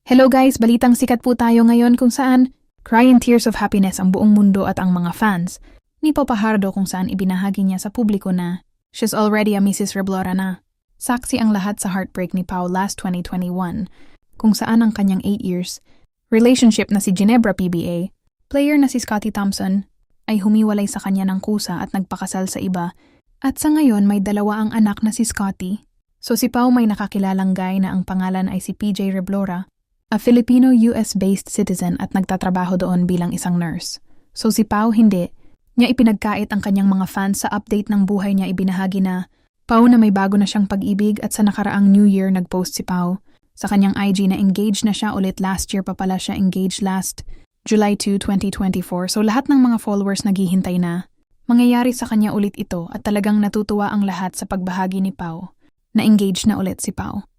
Hello guys, balitang sikat po tayo ngayon kung saan crying tears of happiness ang buong mundo at ang mga fans ni Pau Pajardo kung saan ibinahagi niya sa publiko na she's already a Mrs. Reblora na. Saksi ang lahat sa heartbreak ni Pau last 2021 kung saan ang kanyang 8 years relationship na si Ginebra PBA, player na si Scottie Thompson, ay humiwalay sa kanya ng kusa at nagpakasal sa iba at sa ngayon may dalawa ang anak na si Scottie. So si Pau may nakakilalang guy na ang pangalan ay si PJ Reblora, a Filipino US-based citizen at nagtatrabaho doon bilang isang nurse. So si Pau hindi niya ipinagkait ang kanyang mga fans sa update ng buhay niya ibinahagi na Pau na may bago na siyang pag-ibig at sa nakaraang New Year nag-post si Pau sa kanyang IG na engaged na siya ulit last year pa pala siya engaged last July 2, 2024. So lahat ng mga followers naghihintay na mangyayari sa kanya ulit ito at talagang natutuwa ang lahat sa pagbahagi ni Pau na engaged na ulit si Pau.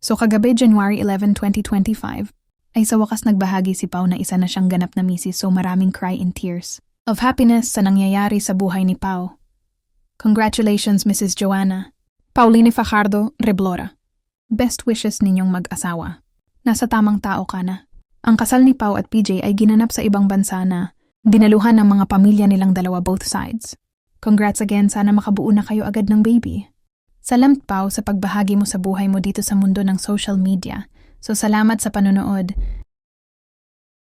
So kagabi January 11, 2025 ay sa wakas nagbahagi si Pau na isa na siyang ganap na misis so maraming cry in tears of happiness sa nangyayari sa buhay ni Pau. Congratulations Mrs. Joanna Pauline Fajardo Reblora. Best wishes ninyong mag-asawa. Nasa tamang tao ka na. Ang kasal ni Pau at PJ ay ginanap sa ibang bansa na dinaluhan ng mga pamilya nilang dalawa both sides. Congrats again, sana makabuo na kayo agad ng baby. Salamat Pau sa pagbahagi mo sa buhay mo dito sa mundo ng social media. So salamat sa panonood.